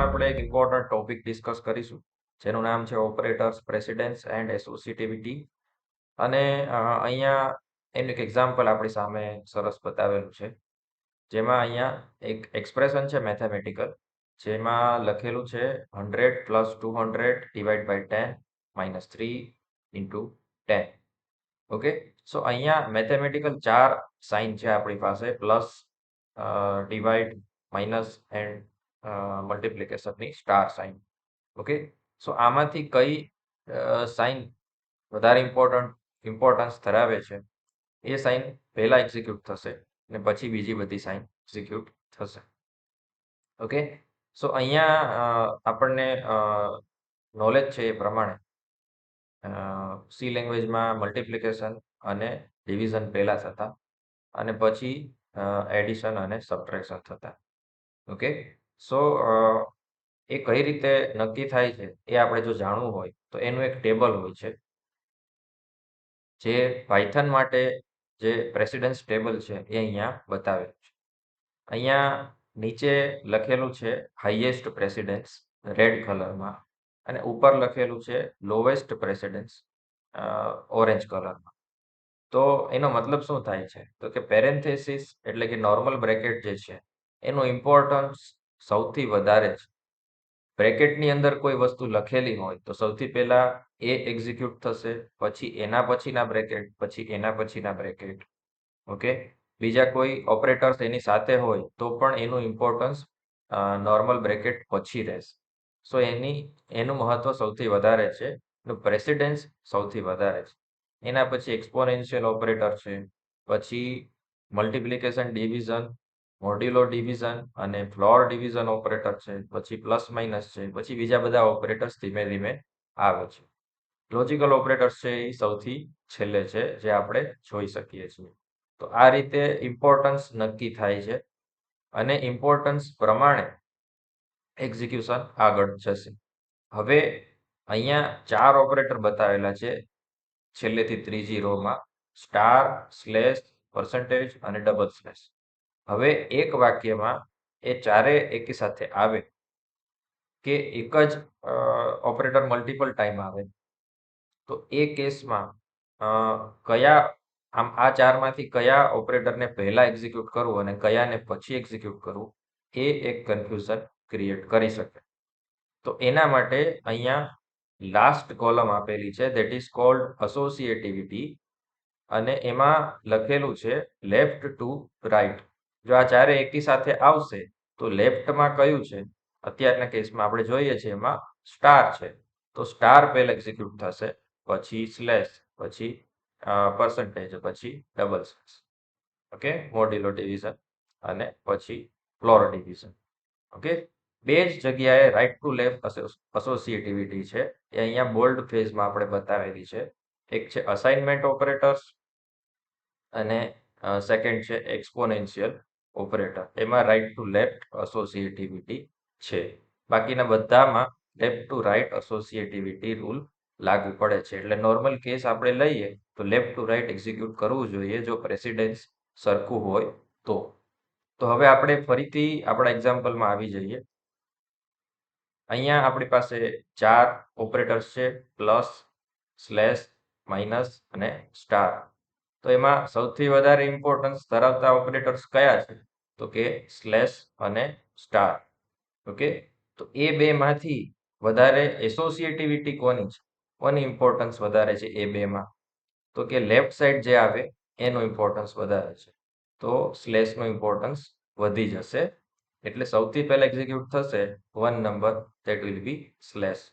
આપણે એક important topic discuss કરીશું જેનું નામ છે ઓપરેટર્સ, પ્રેસિડેન્સ એન્ડ એસોસિએટિવિટી. અને અહીંયા એનું એક એક્ઝામ્પલ આપણી સામે સરસ બતાવેલું છે, જેમાં અહીંયા એક એક્સપ્રેશન છે મેથેમેટિકલ, જેમાં લખેલું છે 100 + 200 ડિવાઈડ બાય 10 - 3 × 10. ઓકે, સો અહીંયા મેથેમેટિકલ 4 સાઇન છે આપણી પાસે, પ્લસ, ડિવાઈડ, માઇનસ એન્ડ મલ્ટિપ્લિકેશનની સ્ટાર સાઇન. ઓકે, સો આમાંથી કઈ સાઇન વધારે ઇમ્પોર્ટન્સ ધરાવે છે એ સાઇન પહેલા એક્ઝિક્યુટ થશે અને પછી બીજી બધી સાઇન એક્ઝિક્યુટ થશે. ઓકે, સો અહીંયા આપણને નોલેજ છે એ પ્રમાણે સી લેંગ્વેજમાં મલ્ટિપ્લિકેશન અને ડિવિઝન પહેલા થતા અને પછી એડિશન અને સબટ્રેક્શન થતા. ઓકે, સો એ કઈ રીતે નક્કી થાય છે એ આપણે જો જાણવું હોય તો એનું એક ટેબલ હોય છે, જે પાયથન માટે જે પ્રેસિડન્સ ટેબલ છે એ અહીંયા બતાવેલું છે. અહીંયા નીચે લખેલું છે હાઈએસ્ટ પ્રેસિડન્સ રેડ કલરમાં, અને ઉપર લખેલું છે લોવેસ્ટ પ્રેસિડન્સ ઓરેન્જ કલરમાં. તો એનો મતલબ શું થાય છે તો કે પેરેન્થેસિસ એટલે કે નોર્મલ બ્રેકેટ જે છે એનું ઇમ્પોર્ટન્સ સૌથી વધારે છે. બ્રેકેટની અંદર કોઈ વસ્તુ લખેલી હોય તો સૌથી પહેલા એ એક્ઝિક્યુટ થશે, પછી એના પછીના બ્રેકેટ, પછી એના પછીના બ્રેકેટ. ઓકે, બીજા કોઈ ઓપરેટર્સ એની સાથે હોય તો પણ એનું ઇમ્પોર્ટન્સ નોર્મલ બ્રેકેટ પછી રહેશે. સો એનું મહત્વ સૌથી વધારે છે, એનું પ્રેસિડેન્સ સૌથી વધારે છે. એના પછી એક્સપોનેન્શિયલ ઓપરેટર છે, પછી મલ્ટિપ્લિકેશન ડિવિઝન, મોડ્યુલો ડિવિઝન અને ફ્લોર ડિવિઝન ઓપરેટર છે, પછી પ્લસ માઇનસ છે, પછી બીજા બધા ઓપરેટર્સ ધીમે ધીમે આવે છે. લોજિકલ ઓપરેટર્સ છે એ સૌથી છેલ્લે છે, જે આપણે જોઈ શકીએ છીએ. તો આ રીતે ઇમ્પોર્ટન્સ નક્કી થાય છે અને ઇમ્પોર્ટન્સ પ્રમાણે એક્ઝિક્યુશન આગળ જશે. હવે અહીંયા 4 ઓપરેટર બતાવેલા છે છેલ્લેથી ત્રીજી રોમાં: સ્ટાર, સ્લેશ, પર્સન્ટેજ અને ડબલ સ્લેશ. હવે એક વાક્યમાં એ ચારે એકી સાથે આવે કે એક જ ઓપરેટર મલ્ટિપલ ટાઈમ આવે, તો એ કેસમાં આ ચારમાંથી કયા ઓપરેટરને પહેલા એક્ઝિક્યુટ કરવું અને કયાને પછી એક્ઝિક્યુટ કરવું, એ એક કન્ફ્યુઝન ક્રિએટ કરી શકે. તો એના માટે અહીંયા લાસ્ટ કોલમ આપેલી છે, ધેટ ઇઝ કોલ્ડ અસોસિએટિવિટી, અને એમાં લખેલું છે લેફ્ટ ટુ રાઈટ. જો આ ચારે એકી સાથે આવશે તો લેફ્ટમાં કયું છે, અત્યારના કેસમાં આપણે જોઈએ છીએ એમાં સ્ટાર છે, તો સ્ટાર પહેલા એક્ઝિક્યુટ થશે, પછી સ્લેશ, પછી પર્સન્ટેજ, પછી ડબલ સ્લેશ. ઓકે, મોડ્યુલો ડિવિઝન અને પછી ફ્લોર ડિવિઝન. ઓકે, બે જ જગ્યાએ રાઈટ ટુ લેફ્ટ અસોસિએટિવિટી છે, એ અહીંયા બોલ્ડ ફેઝમાં આપણે બતાવેલી છે. એક છે અસાઇનમેન્ટ ઓપરેટર્સ અને સેકન્ડ છે એક્સપોનેન્શિયલ ઓપરેટર. એમાં રાઈટ ટુ લેફ્ટ અસોસિએટિવિટી છે. બાકીના બધામાં લેફ્ટ ટુ રાઈટ અસોસિએટિવિટી રૂલ લાગુ પડે છે. એટલે નોર્મલ કેસ આપણે લઈએ તો લેફ્ટ ટુ રાઈટ એક્ઝિક્યુટ કરવું જોઈએ જો પ્રેસિડેન્સ સરખું હોય તો. તો હવે આપણે ફરીથી આપણા એક્ઝામ્પલમાં આવી જઈએ. અહીંયા આપણી પાસે 4 ઓપરેટર્સ છે: પ્લસ, સ્લેશ, માઇનસ અને સ્ટાર. તો એમાં સૌથી વધારે ઇમ્પોર્ટન્સ ધરાવતા ઓપરેટર્સ કયા છે તો કે સ્લેશ અને સ્ટાર. ઓકે, તો એ બેમાંથી વધારે એસોસિએટિવિટી કોની છે, કોની ઇમ્પોર્ટન્સ વધારે છે એ બેમાં, તો કે લેફ્ટ સાઈડ જે આવે એનું ઇમ્પોર્ટન્સ વધારે છે, તો સ્લેશનું ઇમ્પોર્ટન્સ વધી જશે. એટલે સૌથી પહેલા એક્ઝિક્યુટ થશે 1 number, that will be slash.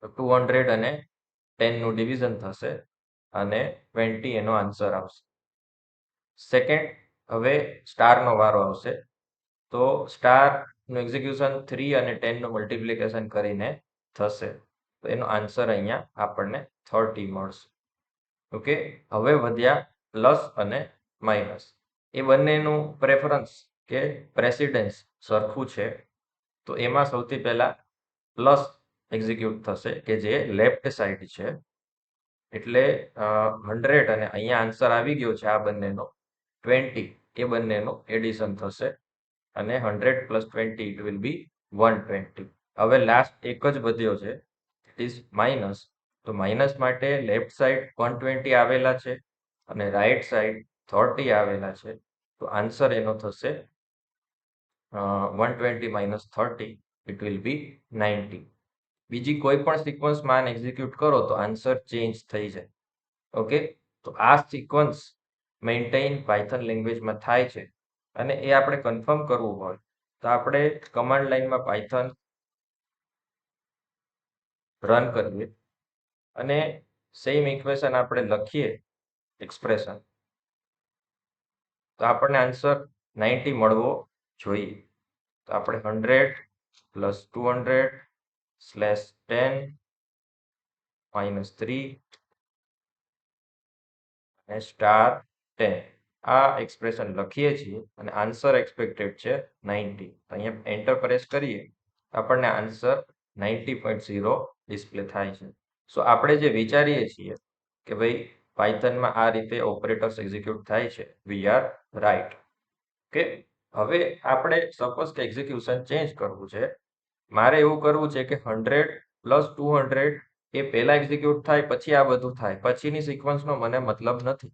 200 અને 10 નું ડિવિઝન થશે અને 20 એનો આન્સર આવશે. સેકન્ડ, હવે સ્ટારનો વારો આવશે, તો સ્ટારનું એક્ઝિક્યુશન 3 અને 10 નું મલ્ટિપ્લિકેશન કરીને થશે, તો એનો આન્સર અહીંયા આપણને 30 મળશે. ઓકે, હવે વધ્યા પ્લસ અને માઇનસ. એ બંનેનું પ્રેફરન્સ કે પ્રેસિડેન્સ સરખું છે, તો એમાં સૌથી પહેલા પ્લસ એક્ઝિક્યુટ થશે કે જે લેફ્ટ સાઈડ છે. એટલે 100 અને અહીંયા આન્સર આવી ગયો છે આ બંનેનો 20, એ બંનેનું એડિશન થશે અને 100 + 20 ઇટ વિલ બી 120. હવે લાસ્ટ એક જ વધ્યો છે, ઇટ ઇઝ માઇનસ. તો માઇનસ માટે લેફ્ટ સાઈડ 120 આવેલા છે અને રાઈટ સાઈડ 30 આવેલા છે. તો આન્સર એનો થશે 120 minus 30, it will be 90. બીજી કોઈ પણ સિક્વન્સમાં એક્ઝિક્યુટ કરો તો આન્સર ચેન્જ થઈ જાય. ઓકે, તો આ સિક્વન્સ મેન્ટેન પાયથન લેંગ્વેજમાં થાય છે અને એ આપણે કન્ફર્મ કરવું હોય તો આપણે કમાન્ડ લાઈનમાં પાયથન રન કરીએ અને સેમ ઇક્વેશન આપણે લખીએ એક્સપ્રેશન, તો આપણને આન્સર 90 મળવો જોઈએ. તો આપણે 100 પ્લસ 200 સ્લેશ 10 માઇનસ 3 અને સ્ટાર 10 આ એક્સપ્રેશન લખીએ છીએ અને આન્સર એક્સપેક્ટેડ છે 90. અહીંયા એન્ટર પ્રેસ કરીએ આપણને આન્સર 90.0 ડિસ્પ્લે થાય છે. સો આપણે જે વિચારીએ છીએ કે ભાઈ પાયથનમાં આ રીતે ઓપરેટર્સ એક્ઝિક્યુટ થાય છે, વી આર રાઈટ. ઓકે, હવે આપણે સપોઝ કે એક્ઝિક્યુશન ચેન્જ કરવું છે. મારે એવું કરવું છે કે 100 પ્લસ 200 એ પહેલા એક્ઝિક્યુટ થાય પછી આ બધું થાય, પછીની સિક્વન્સનો મને મતલબ નથી.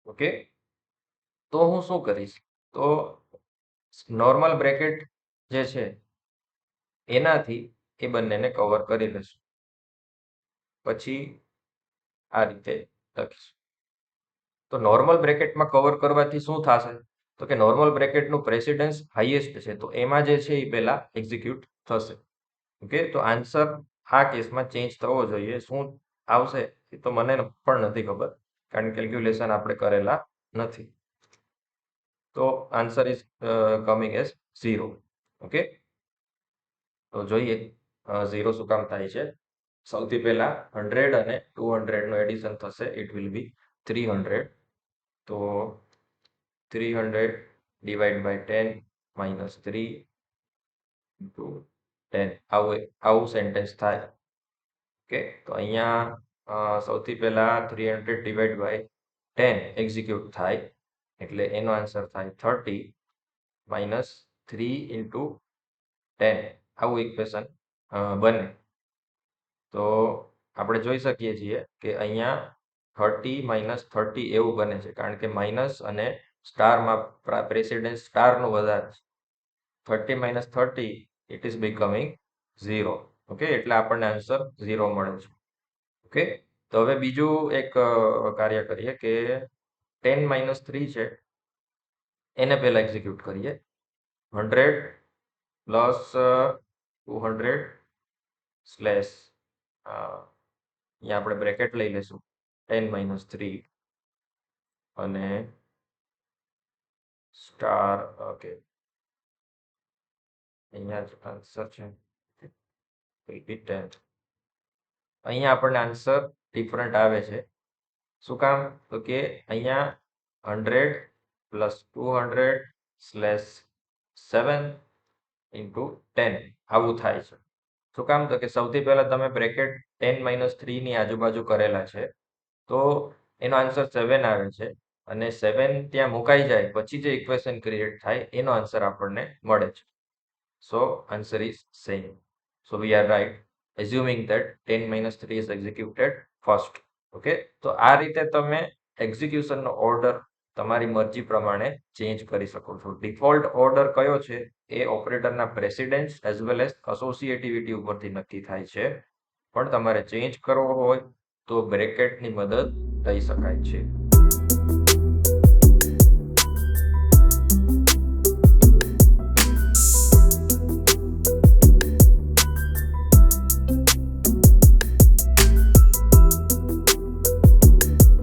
ઓકે, તો હું શું કરીશ, તો નોર્મલ બ્રેકેટ જે છે એનાથી એ બંનેને કવર કરી લેશું. પછી આ રીતે લખીશું. તો નોર્મલ બ્રેકેટમાં કવર કરવાથી શું થશે, તો કે નોર્મલ બ્રેકેટનું પ્રેસિડન્સ હાઈએસ્ટ છે, તો એમાં જે છે એ પહેલા એક્ઝિક્યુટ થશે. ઓકે, તો આન્સર આ કેસમાં ચેન્જ થવો જોઈએ. શું આવશે એ તો મને પણ નથી ખબર, કારણ કેલ્ક્યુલેશન આપણે કરેલા નથી. તો answer is coming as 0. Okay, તો જોઈએ 0 શું કામ થાય છે. સૌથી પહેલા 100 અને 200 નું એડિશન થશે, ઇટ વિલ બી 300. તો 300 ડિવાઈડ બાય 10 માઇનસ 3 ઇન્ટુ 10, આવું સેન્ટેન્સ થાય. ઓકે, તો અહીંયા સૌથી પહેલા 300 ડિવાઈડ બાય 10 એક્ઝિક્યુટ થાય, એટલે એનો આન્સર થાય 30 માઇનસ 3 ઇન્ટુ 10, આવું ઇક્વેશન બને. તો આપણે જોઈ શકીએ છીએ કે અહીંયા 30 માઇનસ 30 એવું બને છે, કારણ કે માઇનસ અને સ્ટારમાં પ્રેસિડેન્સ સ્ટારનું વધારે છે. 30 minus 30 it is becoming 0. Okay, એટલે આપણને આન્સર 0 મળે છે. ઓકે, તો હવે બીજું એક કાર્ય કરીએ કે 10 માઇનસ 3 છે એને પહેલા એક્ઝિક્યુટ કરીએ. 100 પ્લસ 200 સ્લેશ અહીંયા આપણે બ્રેકેટ લઈ લેશું 10 માઇનસ 3 અને સ્ટાર. ઓકે, અહીંયા જ આન્સર છે 10. અહીંયા આપણને આન્સર ડિફરન્ટ આવે છે. શું કામ, તો કે અહીંયા 100 પ્લસ 200 સ્લેશ 7 ઇન્ટુ 10 આવું થાય છે. શું કામ, તો કે સૌથી પહેલા તમે બ્રેકેટ 10 માઇનસ 3 ની આજુબાજુ કરેલા છે, તો એનો આન્સર 7 આવે છે અને 7 ત્યાં મુકાઈ જાય પછી જે ઇક્વેશન ક્રિએટ થાય એનો આન્સર આપણને મળે છે. So answer is same. So we are right assuming that 10 minus 3 is executed first. Okay, તો આ રીતે તમે એક્ઝિક્યુશનનો ઓર્ડર તમારી મરજી પ્રમાણે ચેન્જ કરી શકો છો. ડિફોલ્ટ ઓર્ડર કયો છે એ ઓપરેટરના પ્રેસિડેન્સ એઝ વેલ એઝ એસોસિએટિવિટી ઉપરથી નક્કી થાય છે, પણ તમારે ચેન્જ કરવો હોય તો બ્રેકેટની મદદ લઈ શકાય છે.